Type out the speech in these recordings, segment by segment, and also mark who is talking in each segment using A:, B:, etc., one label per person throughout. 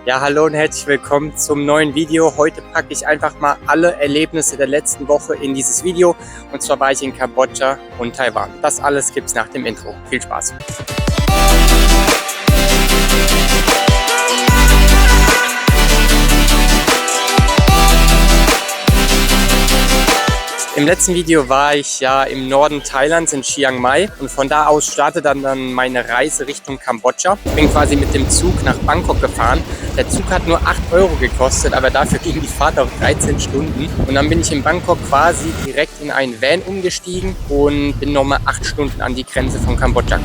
A: Ja, hallo und herzlich willkommen zum neuen Video. Heute packe ich einfach mal alle Erlebnisse der letzten Woche in dieses Video. Und zwar war ich in Kambodscha und Taiwan. Das alles gibt's nach dem Intro. Viel Spaß! Im letzten Video war ich ja im Norden Thailands in Chiang Mai und von da aus startete dann meine Reise Richtung Kambodscha. Ich bin quasi mit dem Zug nach Bangkok gefahren. Der Zug hat nur 8 Euro gekostet, aber dafür ging die Fahrt auf 13 Stunden. Und dann bin ich in Bangkok quasi direkt in einen Van umgestiegen und bin nochmal 8 Stunden an die Grenze von Kambodscha.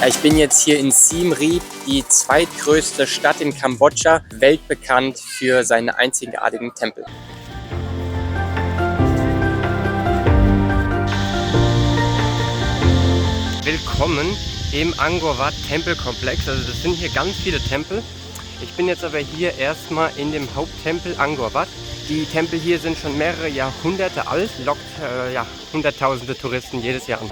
A: Ich bin jetzt hier in Siem Reap, die zweitgrößte Stadt in Kambodscha, weltbekannt für seine einzigartigen Tempel. Willkommen im Angkor Wat Tempelkomplex. Also das sind hier ganz viele Tempel. Ich bin jetzt aber hier erstmal in dem Haupttempel Angkor Wat. Die Tempel hier sind schon mehrere Jahrhunderte alt, lockt hunderttausende Touristen jedes Jahr an.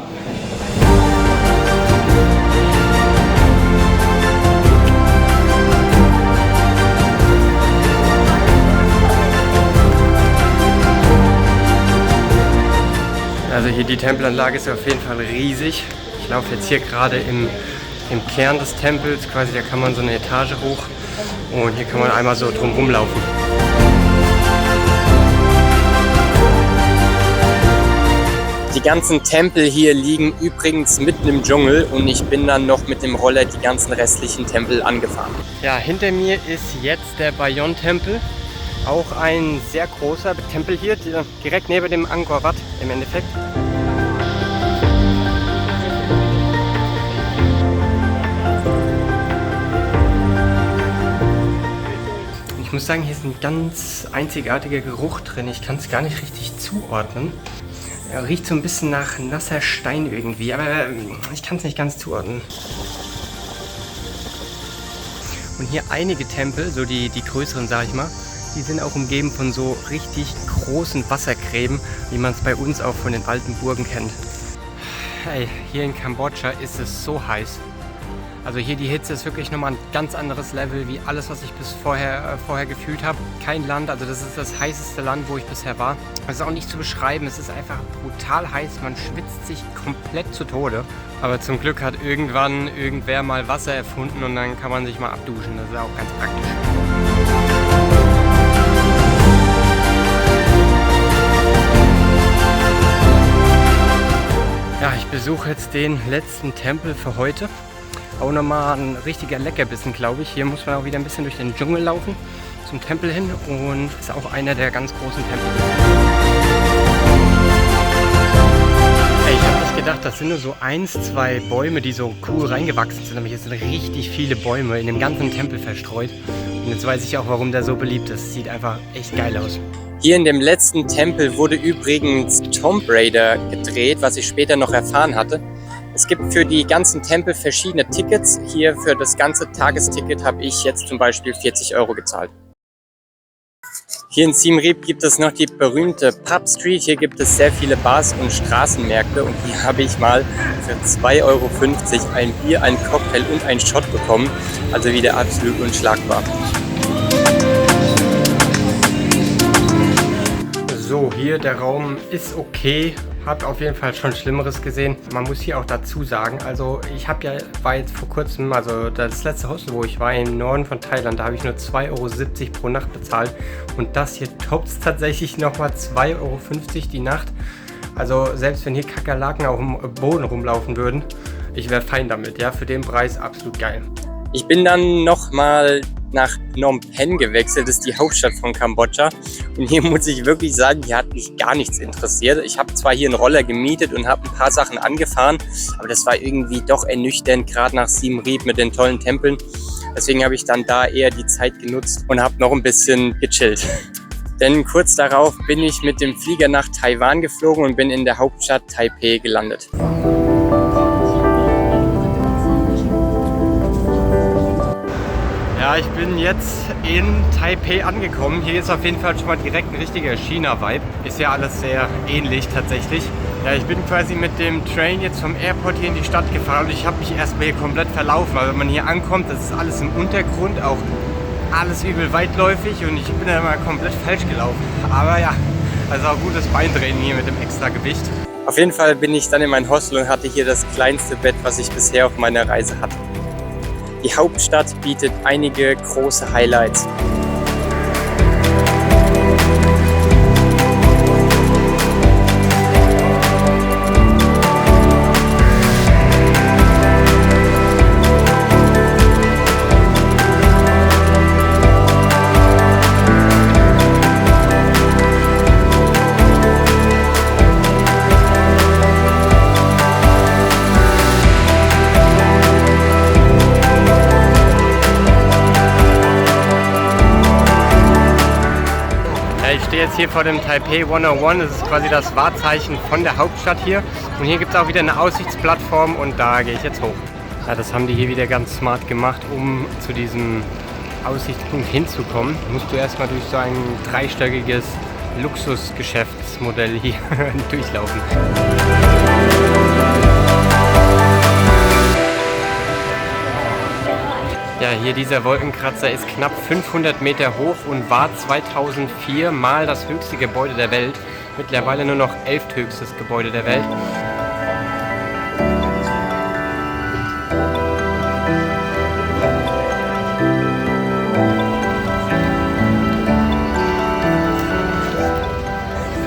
A: Also hier die Tempelanlage ist auf jeden Fall riesig. Ich laufe jetzt hier gerade im Kern des Tempels, quasi da kann man so eine Etage hoch und hier kann man einmal so drum rumlaufen. Die ganzen Tempel hier liegen übrigens mitten im Dschungel und ich bin dann noch mit dem Roller die ganzen restlichen Tempel angefahren. Ja, hinter mir ist jetzt der Bayon-Tempel. Auch ein sehr großer Tempel hier, direkt neben dem Angkor Wat im Endeffekt. Ich muss sagen, hier ist ein ganz einzigartiger Geruch drin. Ich kann es gar nicht richtig zuordnen. Er riecht so ein bisschen nach nasser Stein irgendwie, aber ich kann es nicht ganz zuordnen. Und hier einige Tempel, so die größeren, sag ich mal, die sind auch umgeben von so richtig großen Wassergräben, wie man es bei uns auch von den alten Burgen kennt. Hey, hier in Kambodscha ist es so heiß. Also hier die Hitze ist wirklich nochmal ein ganz anderes Level wie alles, was ich bis vorher gefühlt habe. Kein Land, also das ist das heißeste Land, wo ich bisher war. Das ist auch nicht zu beschreiben, es ist einfach brutal heiß, man schwitzt sich komplett zu Tode. Aber zum Glück hat irgendwann irgendwer mal Wasser erfunden und dann kann man sich mal abduschen, das ist auch ganz praktisch. Ja, ich besuche jetzt den letzten Tempel für heute. Auch nochmal ein richtiger Leckerbissen, glaube ich. Hier muss man auch wieder ein bisschen durch den Dschungel laufen zum Tempel hin und ist auch einer der ganz großen Tempel. Hey, ich habe nicht gedacht, das sind nur so 1, 2 Bäume, die so cool reingewachsen sind. Aber hier sind richtig viele Bäume in dem ganzen Tempel verstreut. Und jetzt weiß ich auch, warum der so beliebt ist. Sieht einfach echt geil aus. Hier in dem letzten Tempel wurde übrigens Tomb Raider gedreht, was ich später noch erfahren hatte. Es gibt für die ganzen Tempel verschiedene Tickets. Hier für das ganze Tagesticket habe ich jetzt zum Beispiel 40 Euro gezahlt. Hier in Siem Reap gibt es noch die berühmte Pub Street. Hier gibt es sehr viele Bars und Straßenmärkte und hier habe ich mal für 2,50 Euro ein Bier, ein Cocktail und einen Shot bekommen. Also wieder absolut unschlagbar. So, hier der Raum ist okay. Habe auf jeden Fall schon Schlimmeres gesehen. Man muss hier auch dazu sagen, also ich war jetzt vor kurzem, also das letzte Hostel, wo ich war, im Norden von Thailand, da habe ich nur 2,70 Euro pro Nacht bezahlt. Und das hier toppt tatsächlich nochmal 2,50 Euro die Nacht. Also selbst wenn hier Kakerlaken auf dem Boden rumlaufen würden, ich wäre fein damit, ja, für den Preis absolut geil. Ich bin dann nochmal nach Phnom Penh gewechselt, das ist die Hauptstadt von Kambodscha. Und hier muss ich wirklich sagen, hier hat mich gar nichts interessiert. Ich habe zwar hier einen Roller gemietet und habe ein paar Sachen angefahren, aber das war irgendwie doch ernüchternd, gerade nach Siem Reap mit den tollen Tempeln. Deswegen habe ich dann da eher die Zeit genutzt und habe noch ein bisschen gechillt. Denn kurz darauf bin ich mit dem Flieger nach Taiwan geflogen und bin in der Hauptstadt Taipei gelandet. Ja, ich bin jetzt in Taipei angekommen. Hier ist auf jeden Fall schon mal direkt ein richtiger China-Vibe. Ist ja alles sehr ähnlich tatsächlich. Ja, ich bin quasi mit dem Train jetzt vom Airport hier in die Stadt gefahren und ich habe mich erstmal hier komplett verlaufen. Weil wenn man hier ankommt, das ist alles im Untergrund, auch alles übel weitläufig und ich bin dann mal komplett falsch gelaufen. Aber ja, also auch gutes Beindrehen hier mit dem extra Gewicht. Auf jeden Fall bin ich dann in mein Hostel und hatte hier das kleinste Bett, was ich bisher auf meiner Reise hatte. Die Hauptstadt bietet einige große Highlights. Ich stehe jetzt hier vor dem Taipei 101, das ist quasi das Wahrzeichen von der Hauptstadt hier. Und hier gibt es auch wieder eine Aussichtsplattform und da gehe ich jetzt hoch. Ja, das haben die hier wieder ganz smart gemacht, um zu diesem Aussichtspunkt hinzukommen. Musst du erstmal durch so ein dreistöckiges Luxusgeschäftsmodell hier durchlaufen. Ja, hier dieser Wolkenkratzer ist knapp 500 Meter hoch und war 2004 mal das höchste Gebäude der Welt. Mittlerweile nur noch 11. höchstes Gebäude der Welt.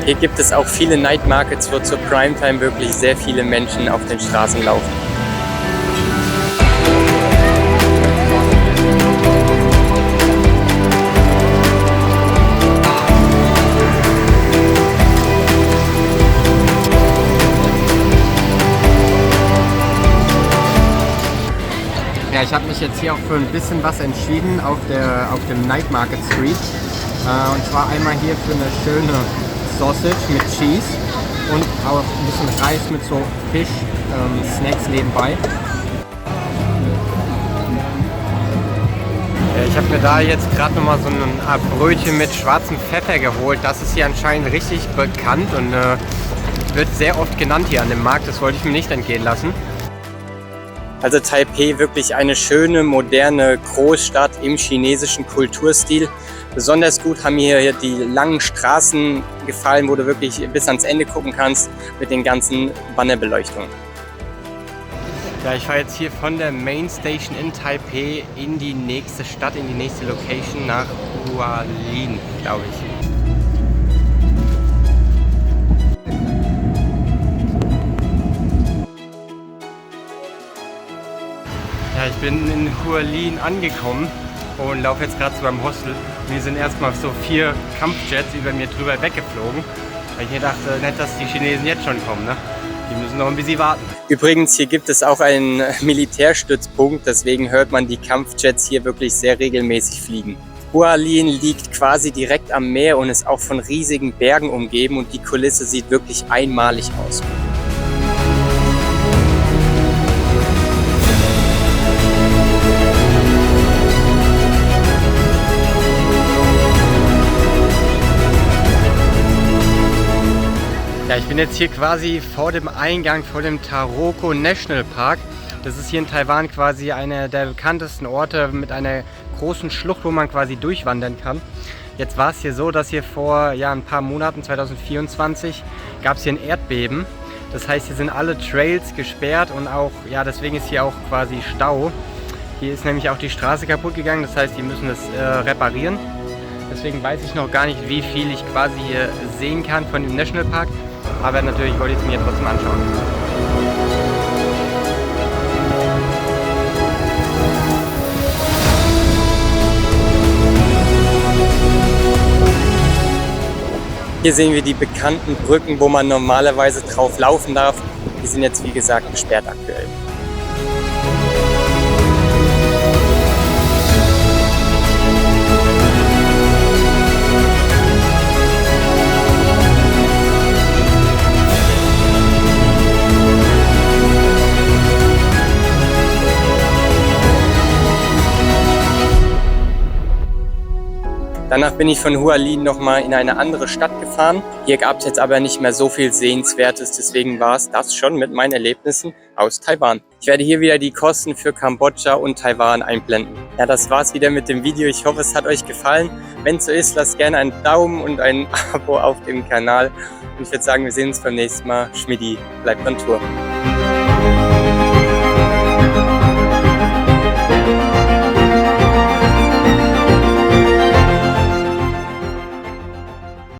A: Hier gibt es auch viele Night Markets, wo zur Primetime wirklich sehr viele Menschen auf den Straßen laufen. Ja, ich habe mich jetzt hier auch für ein bisschen was entschieden auf dem Night Market Street. Und zwar einmal hier für eine schöne Sausage mit Cheese und auch ein bisschen Reis mit so Fisch-Snacks nebenbei. Ich habe mir da jetzt gerade nochmal so ein Art Brötchen mit schwarzem Pfeffer geholt. Das ist hier anscheinend richtig bekannt und wird sehr oft genannt hier an dem Markt. Das wollte ich mir nicht entgehen lassen. Also Taipei wirklich eine schöne, moderne Großstadt im chinesischen Kulturstil. Besonders gut haben mir hier die langen Straßen gefallen, wo du wirklich bis ans Ende gucken kannst mit den ganzen Bannerbeleuchtungen. Ja, ich fahre jetzt hier von der Main Station in Taipei in die nächste Stadt, in die nächste Location nach Hualien, glaube ich. Ja, ich bin in Hualien angekommen und laufe jetzt gerade zu meinem Hostel. Und hier sind erstmal so 4 Kampfjets über mir drüber weggeflogen. Weil ich mir dachte, nicht, dass die Chinesen jetzt schon kommen, ne? Die müssen noch ein bisschen warten. Übrigens, hier gibt es auch einen Militärstützpunkt, deswegen hört man die Kampfjets hier wirklich sehr regelmäßig fliegen. Hualien liegt quasi direkt am Meer und ist auch von riesigen Bergen umgeben und die Kulisse sieht wirklich einmalig aus. Ja, ich bin jetzt hier quasi vor dem Eingang, vor dem Taroko National Park. Das ist hier in Taiwan quasi einer der bekanntesten Orte mit einer großen Schlucht, wo man quasi durchwandern kann. Jetzt war es hier so, dass hier vor ein paar Monaten, 2024, gab es hier ein Erdbeben. Das heißt, hier sind alle Trails gesperrt und auch, deswegen ist hier auch quasi Stau. Hier ist nämlich auch die Straße kaputt gegangen, das heißt, die müssen das reparieren. Deswegen weiß ich noch gar nicht, wie viel ich quasi hier sehen kann von dem Nationalpark. Aber natürlich wollte ich es mir trotzdem anschauen. Hier sehen wir die bekannten Brücken, wo man normalerweise drauf laufen darf. Die sind jetzt wie gesagt gesperrt aktuell. Danach bin ich von Hualien nochmal in eine andere Stadt gefahren. Hier gab es jetzt aber nicht mehr so viel Sehenswertes, deswegen war es das schon mit meinen Erlebnissen aus Taiwan. Ich werde hier wieder die Kosten für Kambodscha und Taiwan einblenden. Ja, das war's wieder mit dem Video. Ich hoffe, es hat euch gefallen. Wenn es so ist, lasst gerne einen Daumen und ein Abo auf dem Kanal. Und ich würde sagen, wir sehen uns beim nächsten Mal. Schmidti, bleibt on Tour.